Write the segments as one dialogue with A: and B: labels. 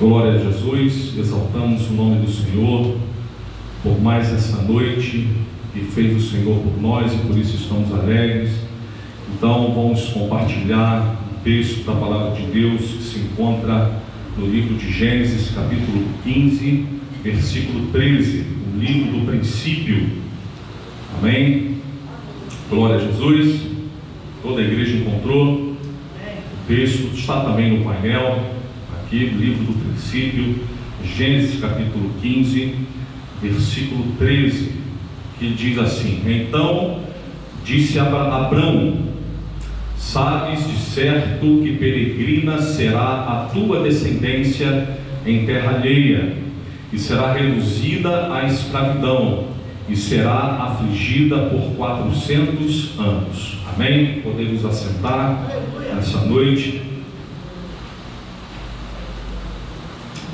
A: Glória a Jesus, exaltamos o nome do Senhor por mais essa noite que fez o Senhor por nós e por isso estamos alegres. Então vamos compartilhar o texto da palavra de Deus que se encontra no livro de Gênesis, capítulo 15, versículo 13, o livro do princípio. Amém? Glória a Jesus. Toda a igreja encontrou. O texto está também no painel, aqui no livro do princípio, Gênesis capítulo 15, versículo 13, que diz assim: Então disse Abrão: sabes de certo que peregrina será a tua descendência em terra alheia, e será reduzida à escravidão, e será afligida por 400 anos. Amém? Podemos assentar nessa noite.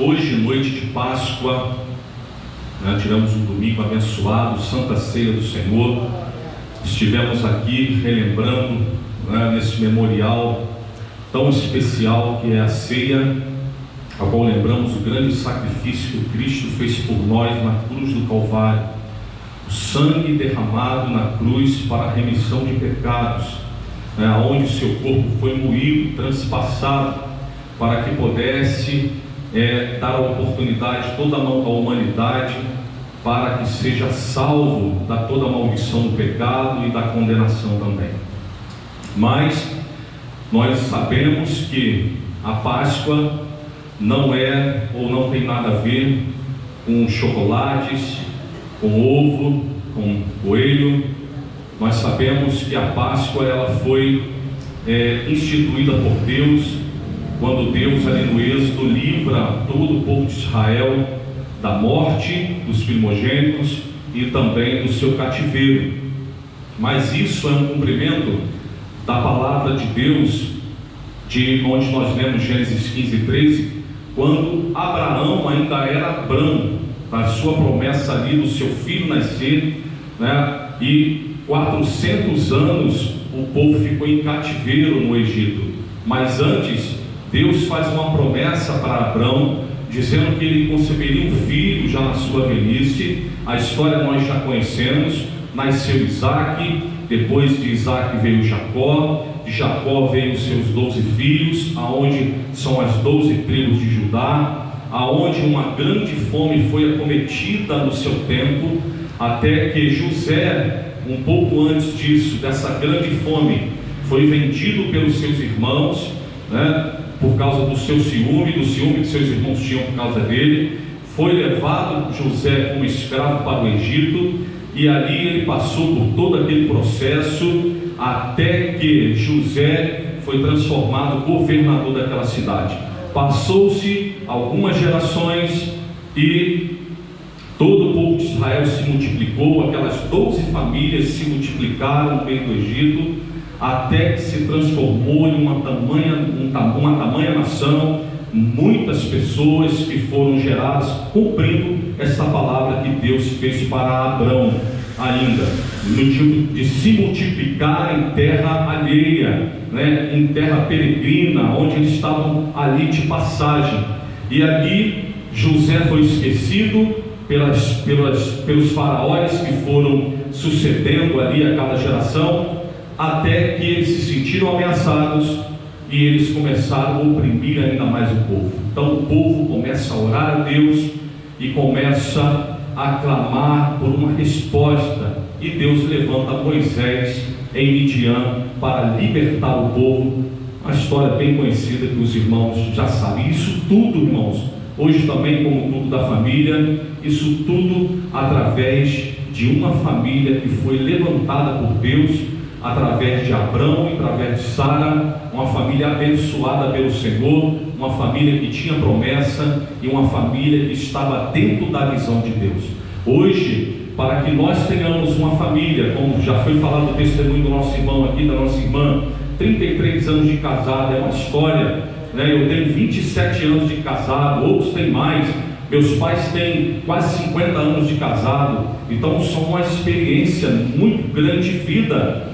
A: Hoje, noite de Páscoa, tiramos um domingo abençoado, Santa Ceia do Senhor. Estivemos aqui relembrando, nesse memorial tão especial que é a ceia, a qual lembramos o grande sacrifício que Cristo fez por nós na cruz do Calvário, o sangue derramado na cruz para a remissão de pecados, onde o seu corpo foi moído, transpassado, para que pudesse dar a oportunidade a toda a humanidade para que seja salvo da toda a maldição do pecado e da condenação também. Mas nós sabemos que a Páscoa não é ou não tem nada a ver com chocolates, com ovo, com coelho. Nós sabemos que a Páscoa ela foi instituída por Deus quando Deus ali no Êxodo livra todo o povo de Israel da morte dos primogênitos e também do seu cativeiro. Mas isso é um cumprimento da palavra de Deus, de onde nós lemos Gênesis 15, 13, quando Abraão ainda era Abrão, da sua promessa ali do seu filho nascer, e 400 anos o povo ficou em cativeiro no Egito. Mas antes, Deus faz uma promessa para Abrão, dizendo que ele conceberia um filho já na sua velhice. A história nós já conhecemos. Nasceu Isaac, depois de Isaac veio Jacó, de Jacó veio os seus 12 filhos, aonde são as 12 tribos de Judá, aonde uma grande fome foi acometida no seu tempo, até que José, um pouco antes disso, dessa grande fome, foi vendido pelos seus irmãos, por causa do seu ciúme, do ciúme que seus irmãos tinham por causa dele. Foi levado José como escravo para o Egito, e ali ele passou por todo aquele processo, até que José foi transformado governador daquela cidade. Passou-se algumas gerações e todo o povo de Israel se multiplicou, aquelas 12 famílias se multiplicaram no meio do Egito, até que se transformou em uma tamanha nação, muitas pessoas que foram geradas, cumprindo essa palavra que Deus fez para Abrão ainda, de se multiplicar em terra alheia, em terra peregrina, onde eles estavam ali de passagem. E ali José foi esquecido pelos faraós que foram sucedendo ali a cada geração, até que eles se sentiram ameaçados e eles começaram a oprimir ainda mais o povo. Então o povo começa a orar a Deus e começa a clamar por uma resposta, e Deus levanta Moisés em Midian para libertar o povo. Uma história bem conhecida que os irmãos já sabem. Isso tudo, irmãos, hoje também, como tudo da família, isso tudo através de uma família que foi levantada por Deus, através de Abrão e através de Sara, uma família abençoada pelo Senhor, uma família que tinha promessa e uma família que estava dentro da visão de Deus. Hoje, para que nós tenhamos uma família, como já foi falado no testemunho do nosso irmão aqui, da nossa irmã, 33 anos de casado, é uma história, eu tenho 27 anos de casado, outros têm mais, meus pais têm quase 50 anos de casado, então são uma experiência muito grande de vida.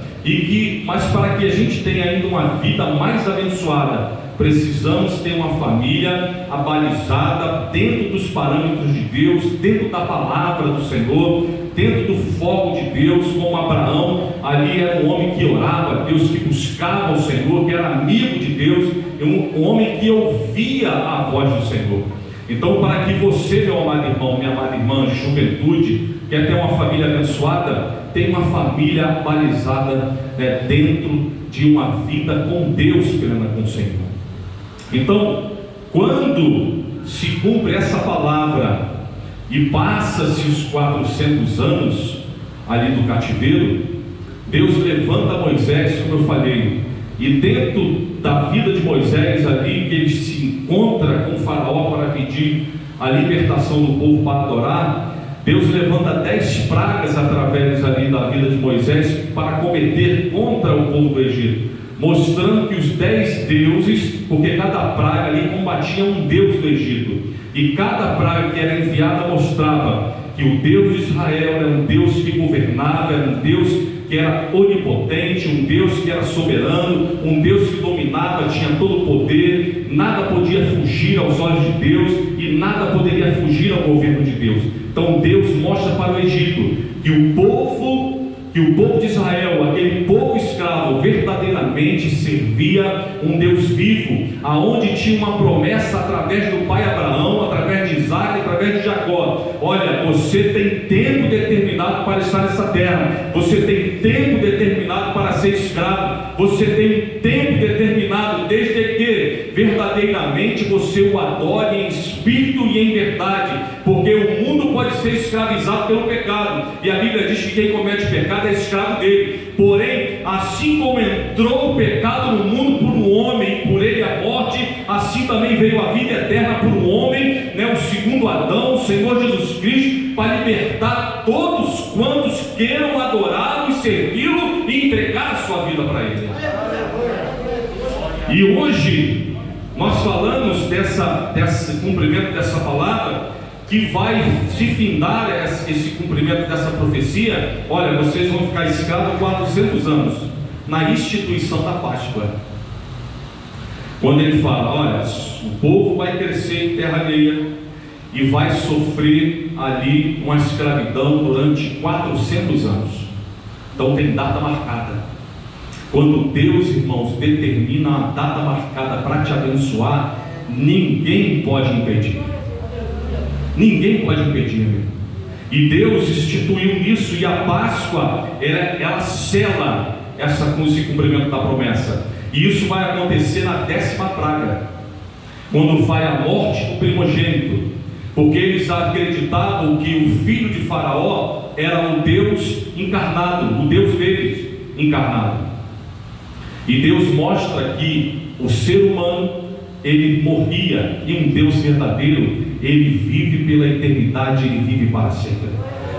A: Mas para que a gente tenha ainda uma vida mais abençoada, precisamos ter uma família abalizada dentro dos parâmetros de Deus, dentro da palavra do Senhor, dentro do foco de Deus. Como Abraão, ali era um homem que orava a Deus, que buscava o Senhor, que era amigo de Deus, um homem que ouvia a voz do Senhor. Então, para que você, meu amado irmão, minha amada irmã de juventude, quer ter uma família abençoada, tenha uma família balizada dentro de uma vida com Deus, plena com o Senhor. Então, quando se cumpre essa palavra e passa-se os 400 anos ali do cativeiro, Deus levanta Moisés, como eu falei, e dentro da vida de Moisés ali, que ele se encontra com o faraó para pedir a libertação do povo para adorar, Deus levanta 10 pragas através ali da vida de Moisés para cometer contra o povo do Egito, mostrando que os 10 deuses, porque cada praga ali combatia um deus do Egito, e cada praga que era enviada mostrava que o Deus de Israel era um Deus que governava, era um Deus que era onipotente, um Deus que era soberano, um Deus que dominava, tinha todo o poder, nada podia fugir aos olhos de Deus e nada poderia fugir ao governo de Deus. Então Deus mostra para o Egito que o povo de Israel, aquele povo escravo, verdadeiramente servia um Deus vivo, aonde tinha uma promessa através do pai Abraão, através de Isaac, através de Jacó. Olha, você tem tempo determinado para estar nessa terra, você tem tempo determinado para ser escravo, você tem tempo determinado desde que verdadeiramente você o adore em espírito e em verdade, porque o mundo pode ser escravizado pelo pecado, e a Bíblia diz que quem comete pecado é escravo dele. Porém, assim como entrou o pecado no mundo por um homem, e por ele a morte, assim também veio a vida eterna por um homem, o segundo Adão, o Senhor Jesus Cristo, para libertar todos quantos queiram adorá-lo e servi-lo e entregar a sua vida para ele. E hoje nós falamos desse cumprimento dessa palavra, que vai se findar esse cumprimento dessa profecia. Olha, vocês vão ficar escravos 400 anos na instituição da Páscoa, quando ele fala: olha, o povo vai crescer em terra alheia e vai sofrer ali uma escravidão durante 400 anos. Então tem data marcada. Quando Deus, irmãos, determina uma data marcada para te abençoar, ninguém pode impedir. Ninguém pode impedir, meu. E Deus instituiu isso, e a Páscoa ela sela esse cumprimento da promessa. E isso vai acontecer na 10ª praga, quando vai a morte do primogênito, porque eles acreditavam que o filho de Faraó era o Deus encarnado, o Deus deles encarnado. E Deus mostra que o ser humano, ele morria, e um Deus verdadeiro, ele vive pela eternidade, ele vive para sempre.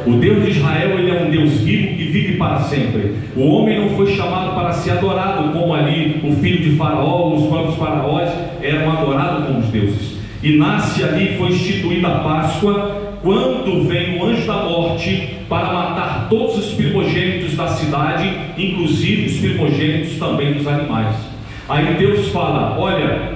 A: O Deus de Israel, ele é um Deus vivo que vive para sempre. O homem não foi chamado para ser adorado, como ali o filho de Faraó, os próprios faraós eram adorados como os deuses. E nasce ali, foi instituída a Páscoa, quando vem o anjo da morte para matar todos os primogênitos da cidade, inclusive os primogênitos também dos animais. Aí Deus fala: olha,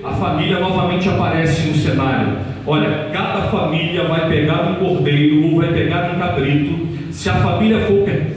A: a família novamente aparece no cenário. Olha, cada família vai pegar um cordeiro ou vai pegar um cabrito. Se a família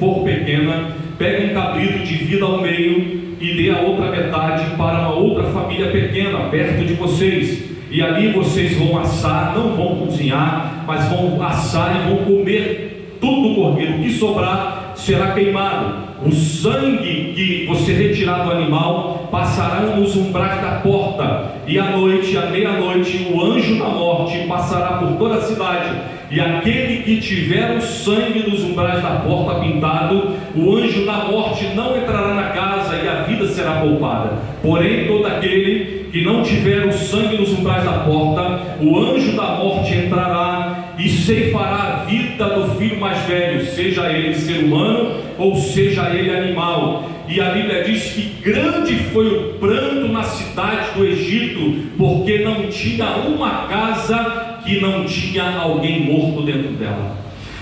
A: for pequena, pega um cabrito, divida ao meio e dê a outra metade para uma outra família pequena perto de vocês. E ali vocês vão assar, não vão cozinhar, mas vão assar e vão comer tudo do cordeiro. O que sobrar será queimado. O sangue que você retirar do animal passará nos umbrais da porta, e à noite, à meia-noite, o anjo da morte passará por toda a cidade, e aquele que tiver o sangue dos umbrais da porta pintado, o anjo da morte não entrará na casa e a vida será poupada. Porém, todo aquele que não tiver o sangue nos umbrais da porta, o anjo da morte entrará e ceifará a vida do filho mais velho, seja ele ser humano ou seja ele animal. E a Bíblia diz que grande foi o pranto na cidade do Egito, porque não tinha uma casa que não tinha alguém morto dentro dela.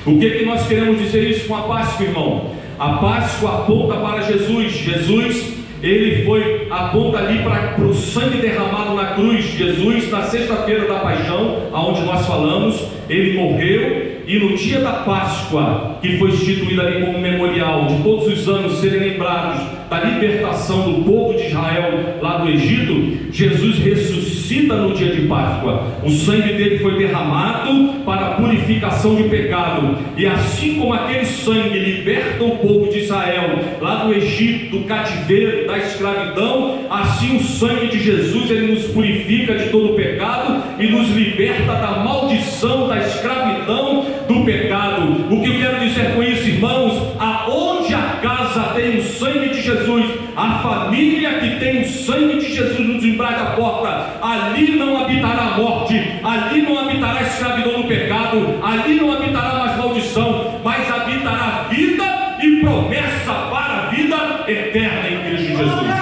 A: O que nós queremos dizer isso com a Páscoa, irmão? A Páscoa aponta para Jesus. Jesus, ele foi, aponta ali para o sangue derramado na cruz. Jesus, na sexta-feira da paixão, aonde nós falamos, ele morreu, e no dia da Páscoa, que foi instituída ali como memorial de todos os anos serem lembrados da libertação do povo de Israel lá do Egito, Jesus ressuscita no dia de Páscoa. O sangue dele foi derramado para a purificação de pecado, e assim como aquele sangue liberta o povo de Israel lá do Egito, do cativeiro, da escravidão, assim o sangue de Jesus, ele nos purifica de todo o pecado e nos liberta da maldição, da escravidão, do pecado. O que eu quero dizer com isso, irmãos? Aonde a casa tem o sangue de Jesus, a família que tem o sangue de Jesus nos umbrais da porta, ali não habitará a morte, ali não habitará a escravidão do pecado, ali não habitará mais maldição, mas habitará vida e promessa para a vida eterna em Cristo Jesus.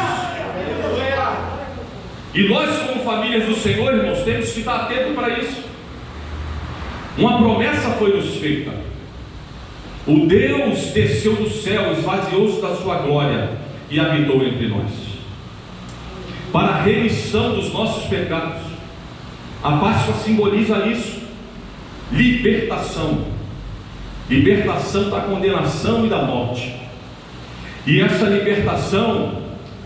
A: E nós, como famílias do Senhor, irmãos, temos que estar atentos para isso. Uma promessa foi nos feita. O Deus desceu do céu, esvaziou-se da sua glória e habitou entre nós, para a remissão dos nossos pecados. A Páscoa simboliza isso: libertação, libertação da condenação e da morte. E essa libertação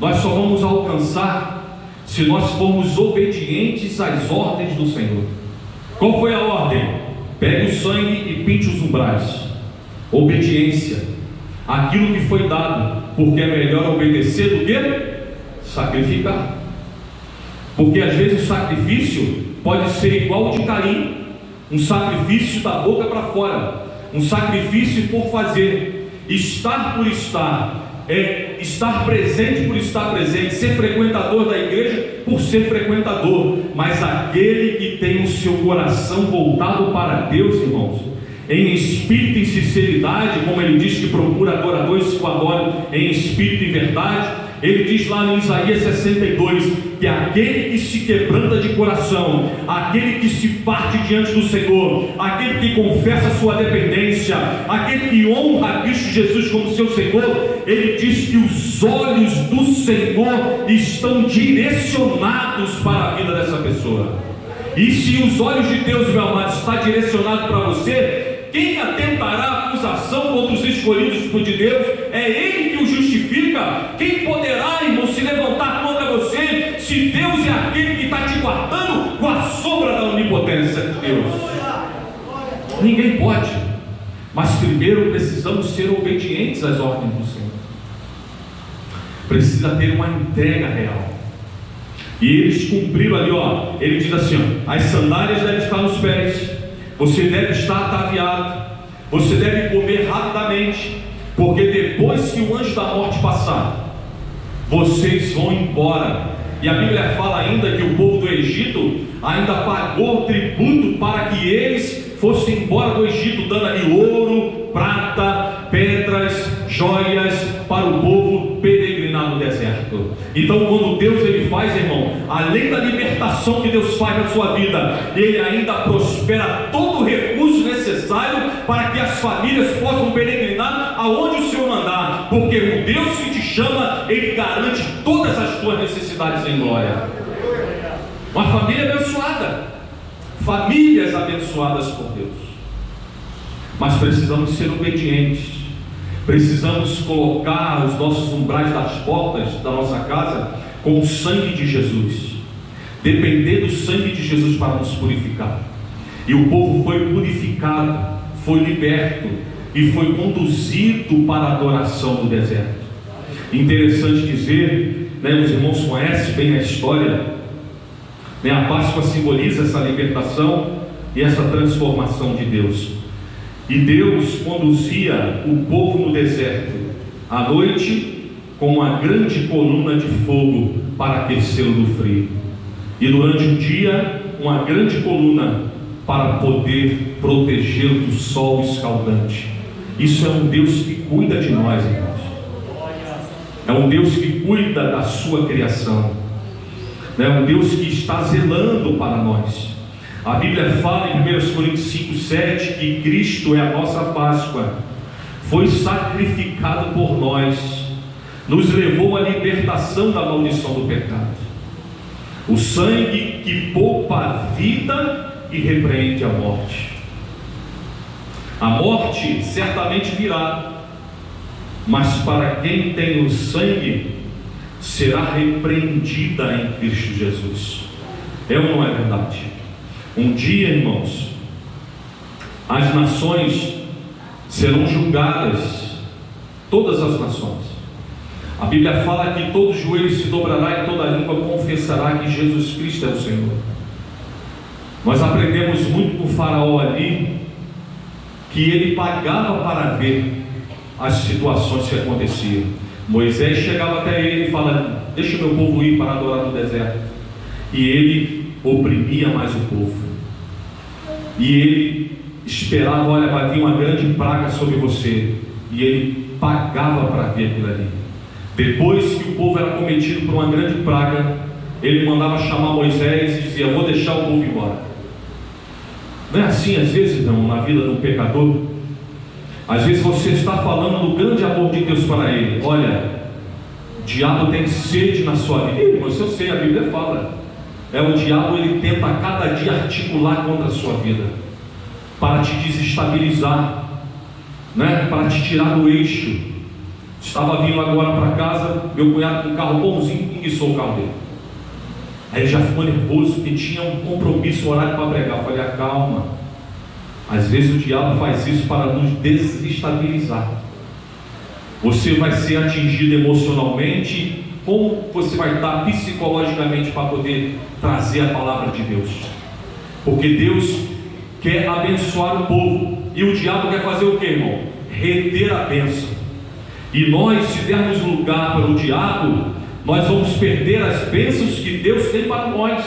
A: nós só vamos alcançar se nós formos obedientes às ordens do Senhor. Qual foi a ordem? Pegue o sangue e pinte os umbrais. Obediência, aquilo que foi dado, porque é melhor obedecer do que sacrificar. Porque às vezes o sacrifício pode ser igual de Caim, um sacrifício da boca para fora, um sacrifício por fazer, estar por estar, estar presente por estar presente, ser frequentador da igreja por ser frequentador. Mas aquele que tem o seu coração voltado para Deus, irmãos, em espírito e sinceridade, como ele diz que procura adoradores que o adoram em espírito e verdade, ele diz lá em Isaías 62, que aquele que se quebranta de coração, aquele que se parte diante do Senhor, aquele que confessa sua dependência, aquele que honra a Cristo Jesus como seu Senhor, ele diz que os olhos do Senhor estão direcionados para a vida dessa pessoa. E se os olhos de Deus, meu amado, está direcionado para você, quem atentará a acusação contra os escolhidos de Deus? É Ele que o justifica. Quem poderá, irmão, se levantar contra você, se Deus é aquele que está te guardando com a sombra da onipotência de Deus? Ninguém pode. Mas primeiro precisamos ser obedientes às ordens do Senhor. Precisa ter uma entrega real. E eles cumpriram ali, ó. Ele diz assim, ó: as sandálias devem estar nos pés, você deve estar ataviado, você deve comer rapidamente, porque depois que o anjo da morte passar, vocês vão embora. E a Bíblia fala ainda que o povo do Egito ainda pagou tributo para que eles fossem embora do Egito, dando ali ouro, prata, pedras, joias para o povo peregrinar no deserto. Então, quando Deus ele faz, irmão, além da libertação que Deus faz na sua vida, Ele ainda prospera todo o recurso necessário para que as famílias possam peregrinar aonde o Senhor mandar, porque o Deus que te chama, Ele garante todas as tuas necessidades em glória. Uma família abençoada, famílias abençoadas por Deus. Mas precisamos ser obedientes. Precisamos colocar os nossos umbrais das portas da nossa casa com o sangue de Jesus, depender do sangue de Jesus para nos purificar. E o povo foi purificado, foi liberto e foi conduzido para a adoração do deserto. Interessante dizer, né, os irmãos conhecem bem a história, né, a Páscoa simboliza essa libertação e essa transformação de Deus. E Deus conduzia o povo no deserto à noite com uma grande coluna de fogo para aquecê-lo do frio, e durante o dia uma grande coluna para poder protegê-lo do sol escaldante. Isso é um Deus que cuida de nós, irmãos. É um Deus que cuida da sua criação. É um Deus que está zelando para nós. A Bíblia fala em 1 Coríntios 5:7 que Cristo é a nossa Páscoa, foi sacrificado por nós, nos levou à libertação da maldição do pecado. O sangue que poupa a vida e repreende a morte. A morte certamente virá, mas para quem tem o sangue, será repreendida em Cristo Jesus. É ou não é verdade? Um dia, irmãos, as nações serão julgadas, todas as nações. A Bíblia fala que todo joelho se dobrará e toda língua confessará que Jesus Cristo é o Senhor. Nós aprendemos muito com o faraó ali, que ele pagava para ver as situações que aconteciam. Moisés chegava até ele e fala: deixa o meu povo ir para adorar no deserto. E ele oprimia mais o povo. E ele esperava: olha, vai vir uma grande praga sobre você. E ele pagava para ver aquilo ali. Depois que o povo era cometido por uma grande praga, ele mandava chamar Moisés e dizia: vou deixar o povo embora. Não é assim às vezes, não, na vida do pecador? Às vezes você está falando do grande amor de Deus para ele. Olha, o diabo tem sede na sua vida. Irmãos, eu sei, a Bíblia fala. O diabo, ele tenta a cada dia articular contra a sua vida, para te desestabilizar, né? Para te tirar do eixo. Estava vindo agora para casa, meu cunhado com um carro bonzinho, enguiçou o carro dele. Aí ele já ficou nervoso, porque tinha um compromisso, um horário para pregar. Eu falei: calma. Às vezes o diabo faz isso para nos desestabilizar. Você vai ser atingido emocionalmente. Como você vai estar psicologicamente para poder trazer a palavra de Deus? Porque Deus quer abençoar o povo, e o diabo quer fazer o que, irmão? Reter a bênção. E nós, se dermos lugar para o diabo, nós vamos perder as bênçãos que Deus tem para nós.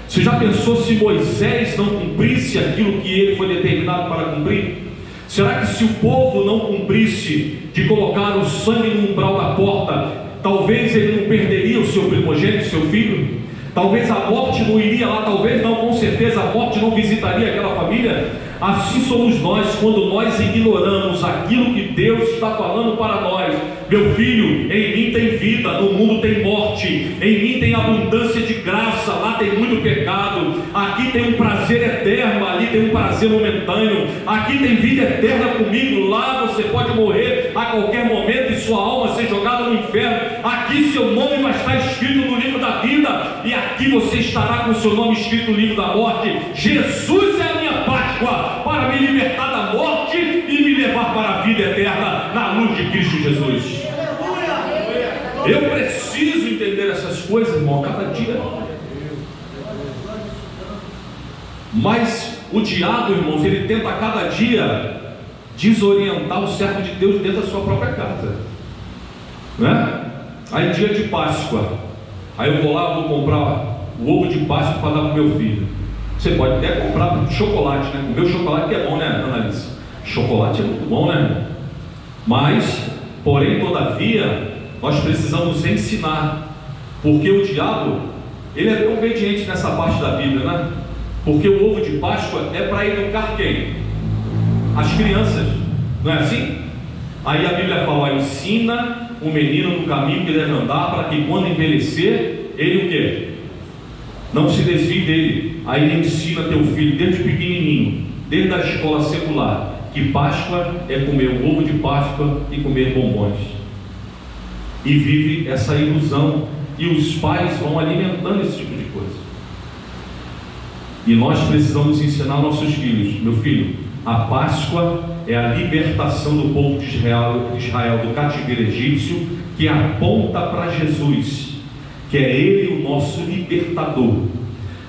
A: Você já pensou se Moisés não cumprisse aquilo que ele foi determinado para cumprir? Será que se o povo não cumprisse de colocar o sangue no umbral da porta, talvez ele não perderia o seu primogênito, seu filho? Talvez a morte não iria lá, talvez não, com certeza a morte não visitaria aquela família. Assim somos nós, quando nós ignoramos aquilo que Deus está falando para nós. Meu filho, em mim tem vida, no mundo tem morte. Em mim tem abundância de graça, lá tem muito pecado. Aqui tem um prazer eterno, ali tem um prazer momentâneo. Aqui tem vida eterna comigo, lá você pode morrer a qualquer momento e sua alma ser jogada no inferno. Aqui seu nome vai estar escrito no livro da vida, e aqui você estará com seu nome escrito no livro da morte. Jesus é a minha Páscoa, para me libertar da morte e me levar para a vida eterna na luz de Cristo Jesus. Eu preciso entender essas coisas, irmão, cada dia. Mas o diabo, irmãos, ele tenta a cada dia desorientar o servo de Deus dentro da sua própria casa, né? Aí dia de Páscoa, aí eu vou lá, vou comprar o ovo de Páscoa para dar para o meu filho. Você pode até comprar chocolate, né? Comer o chocolate que é bom, né, Annalise? Chocolate é muito bom, né? Mas, porém, todavia, nós precisamos ensinar, porque o diabo, ele é bem obediente nessa parte da Bíblia, né? Porque o ovo de Páscoa é para educar quem? As crianças, não é assim? Aí a Bíblia fala: ensina o menino no caminho que deve andar, para que quando envelhecer, ele o quê? Não se desvie dele. Aí ensina teu filho desde pequenininho, desde a escola secular, que Páscoa é comer o ovo de Páscoa e comer bombons. E vive essa ilusão, e os pais vão alimentando esse tipo de coisa. E nós precisamos ensinar nossos filhos: meu filho, a Páscoa é a libertação do povo de Israel do cativeiro egípcio, que aponta para Jesus, que é Ele o nosso libertador.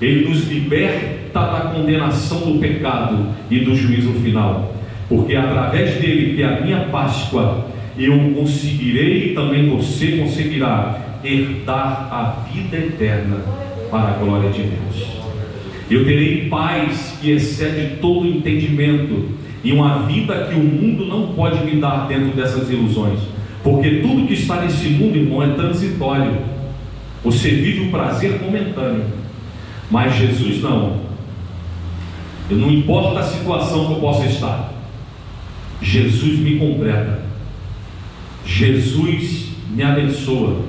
A: Ele nos liberta da condenação do pecado e do juízo final, porque através dele, que é a minha Páscoa, eu conseguirei, e também você conseguirá, herdar a vida eterna para a glória de Deus. Eu terei paz que excede todo entendimento, e uma vida que o mundo não pode me dar dentro dessas ilusões, porque tudo que está nesse mundo, irmão, é transitório. Você vive um prazer momentâneo, mas Jesus não. Não importa a situação que eu possa estar, Jesus me completa, Jesus me abençoa,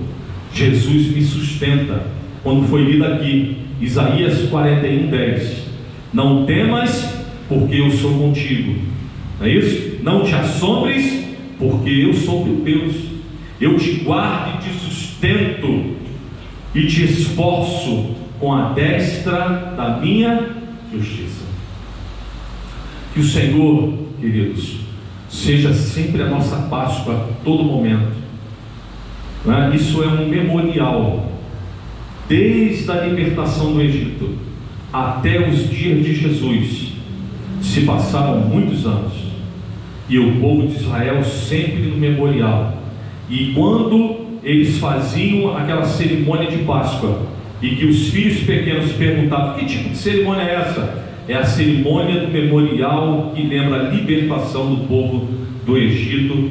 A: Jesus me sustenta. Quando foi lido aqui, Isaías 41:10, não temas, porque eu sou contigo. Não é isso? Não te assombres, porque eu sou teu Deus. Eu te guardo e te sustento e te esforço com a destra da minha justiça. Que o Senhor, queridos, seja sempre a nossa Páscoa a todo momento. Isso é um memorial, desde a libertação do Egito até os dias de Jesus. Se passaram muitos anos, e o povo de Israel sempre no memorial. E quando eles faziam aquela cerimônia de Páscoa, e que os filhos pequenos perguntavam: que tipo de cerimônia é essa? É a cerimônia do memorial que lembra a libertação do povo do Egito,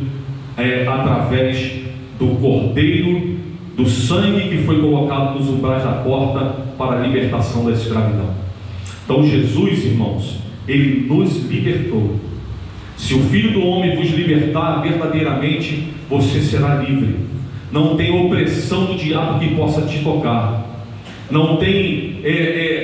A: através do cordeiro, do sangue que foi colocado nos umbrais da porta para a libertação da escravidão. Então Jesus, irmãos, Ele nos libertou. Se o Filho do Homem vos libertar, verdadeiramente você será livre. Não tem opressão do diabo que possa te tocar. Não tem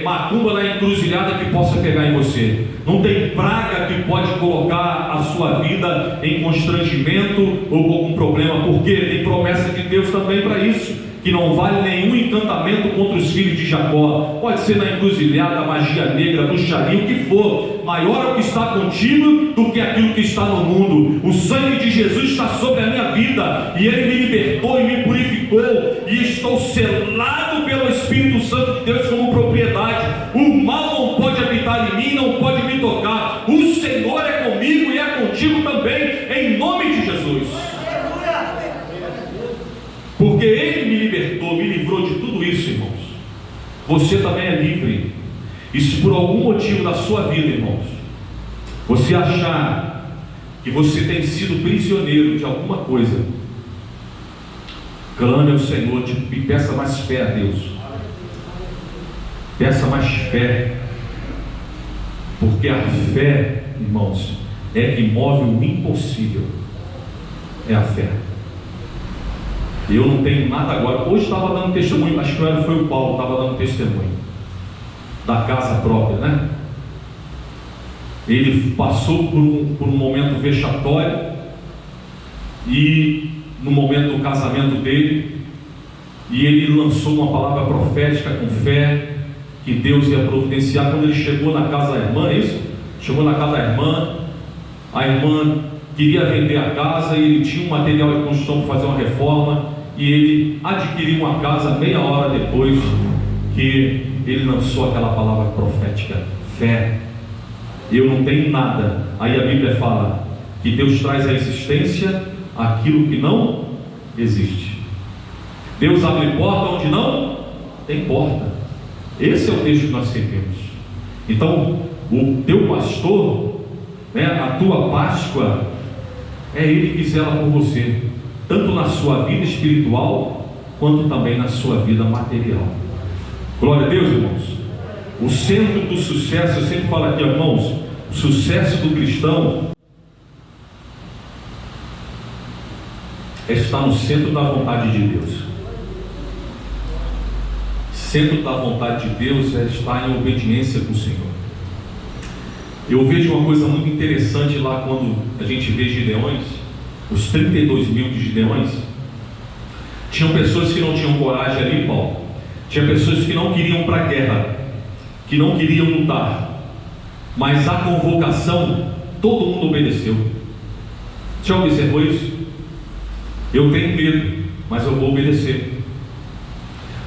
A: macumba na encruzilhada que possa pegar em você. Não tem praga que pode colocar a sua vida em constrangimento ou algum problema, porque tem promessa de Deus também para isso, que não vale nenhum encantamento contra os filhos de Jacó. Pode ser na encruzilhada, magia negra, bruxaria, o que for. Maior é o que está contigo do que aquilo que está no mundo. O sangue de Jesus está sobre a minha vida, e Ele me libertou e me purificou, e estou selado pelo Espírito Santo de Deus como propriedade. O mal não pode habitar em mim, não pode me tocar. O Senhor é comigo e é contigo também, em nome de Jesus. Porque Ele me libertou, me livrou de tudo isso, irmãos. Você também é livre. E se por algum motivo da sua vida, irmãos, você achar que você tem sido prisioneiro de alguma coisa, clame ao Senhor e peça mais fé a Deus. Peça mais fé. Porque a fé, irmãos, é que move o impossível. É a fé. Eu não tenho nada agora. Hoje estava dando testemunho, acho que foi o Paulo, estava dando testemunho da casa própria, né? Ele passou por um momento vexatório, e no momento do casamento dele, e ele lançou uma palavra profética com fé, que Deus ia providenciar. Quando ele chegou na casa da irmã, chegou na casa da irmã, a irmã queria vender a casa, e ele tinha um material de construção para fazer uma reforma, e ele adquiriu uma casa meia hora depois que ele lançou aquela palavra profética: fé. Eu não tenho nada. Aí a Bíblia fala que Deus traz à existência aquilo que não existe. Deus abre porta onde não tem porta. Esse é o texto que nós seguimos. Então, o teu pastor, a tua Páscoa, é Ele que zela por você, tanto na sua vida espiritual, quanto também na sua vida material. Glória a Deus, irmãos. O centro do sucesso, eu sempre falo aqui, irmãos, o sucesso do cristão está no centro da vontade de Deus. Centro da vontade de Deus é estar em obediência com o Senhor. Eu vejo uma coisa muito interessante lá quando a gente vê Gideões, os 32 mil de Gideões. Tinham pessoas que não tinham coragem ali, Paulo. Tinha pessoas que não queriam para a guerra, que não queriam lutar, mas a convocação, todo mundo obedeceu. Já observou isso? Eu tenho medo, mas eu vou obedecer.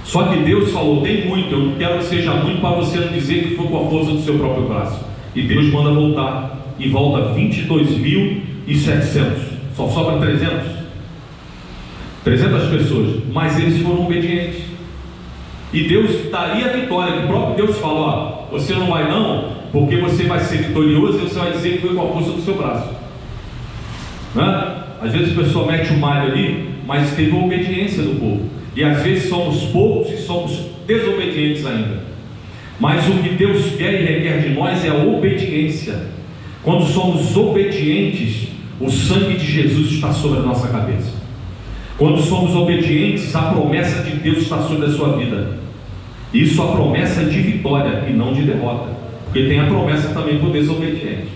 A: Só que Deus falou: tem muito, eu não quero que seja muito, para você não dizer que foi com a força do seu próprio braço. E Deus manda voltar, e volta 22.700, só sobra 300 pessoas, mas eles foram obedientes, e Deus daria a vitória. O próprio Deus falou: você não vai não, porque você vai ser vitorioso, e você vai dizer que foi com a força do seu braço, né? Às vezes a pessoa mete o malho ali, mas teve a obediência do povo, e às vezes somos poucos e somos desobedientes ainda. Mas o que Deus quer e requer de nós é a obediência. Quando somos obedientes, o sangue de Jesus está sobre a nossa cabeça. Quando somos obedientes, a promessa de Deus está sobre a sua vida. Isso, a promessa é de vitória e não de derrota, porque tem a promessa também para o desobediente.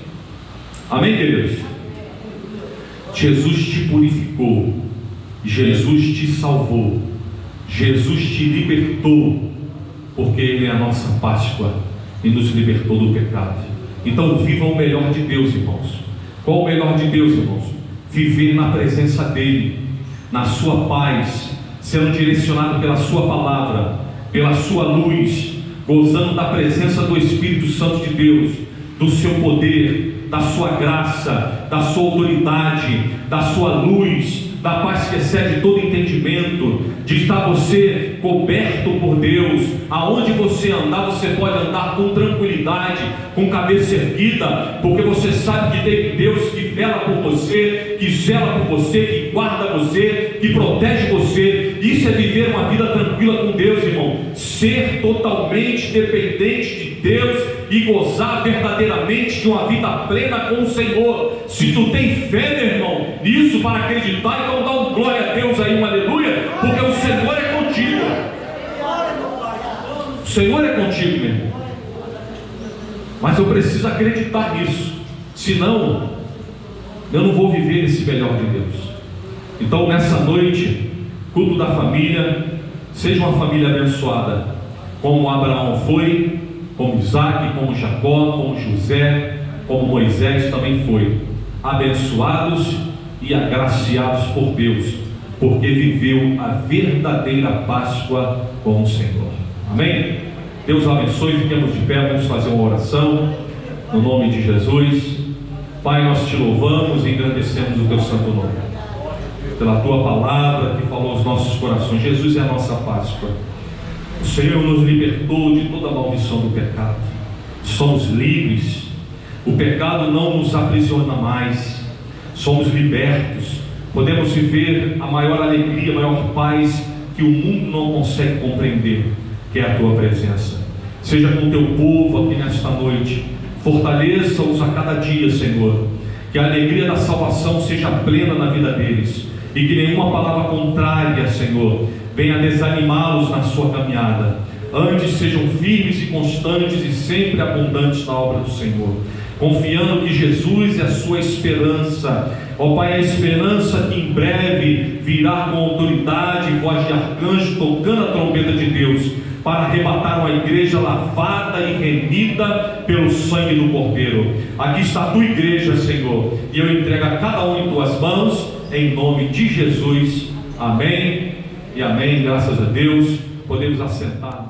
A: Amém, queridos? Jesus te purificou, Jesus te salvou, Jesus te libertou, porque Ele é a nossa Páscoa e nos libertou do pecado. Então viva o melhor de Deus, irmãos. Qual o melhor de Deus, irmãos? Viver na presença dEle, na sua paz, sendo direcionado pela sua palavra, pela sua luz, gozando da presença do Espírito Santo de Deus, do seu poder, da sua graça, da sua autoridade, da sua luz, da paz que excede todo entendimento, de estar você coberto por Deus. Aonde você andar, você pode andar com tranquilidade, com cabeça erguida, porque você sabe que tem Deus que vela por você, que zela por você, que guarda você, que protege você. Isso é viver uma vida tranquila com Deus, irmão. Ser totalmente dependente de Deus e gozar verdadeiramente de uma vida plena com o Senhor. Se tu tem fé, meu irmão, nisso para acreditar, então dá um glória a Deus aí, um aleluia, porque o Senhor é contigo. O Senhor é contigo, meu irmão. Mas eu preciso acreditar nisso, senão eu não vou viver esse melhor de Deus. Então nessa noite, culto da família, seja uma família abençoada, como Abraão foi, como Isaac, como Jacó, como José, como Moisés também foi, abençoados e agraciados por Deus, porque viveu a verdadeira Páscoa com o Senhor. Amém? Deus abençoe, fiquemos de pé, vamos fazer uma oração no nome de Jesus. Pai, nós te louvamos e engrandecemos o teu santo nome, pela tua palavra que falou aos nossos corações. Jesus é a nossa Páscoa. O Senhor nos libertou de toda a maldição do pecado. Somos livres. O pecado não nos aprisiona mais. Somos libertos. Podemos viver a maior alegria, a maior paz que o mundo não consegue compreender, que é a tua presença. Seja com o teu povo aqui nesta noite. Fortaleça-os a cada dia, Senhor. Que a alegria da salvação seja plena na vida deles, e que nenhuma palavra contrária, Senhor, venha desanimá-los na sua caminhada. Antes sejam firmes e constantes e sempre abundantes na obra do Senhor, confiando que Jesus é a sua esperança. Ó Pai, a esperança que em breve virá com autoridade e voz de arcanjo, tocando a trombeta de Deus, para arrebatar uma igreja lavada e remida pelo sangue do Cordeiro. Aqui está a tua igreja, Senhor, e eu entrego a cada um em tuas mãos, em nome de Jesus. Amém e amém. Graças a Deus. Podemos assentar.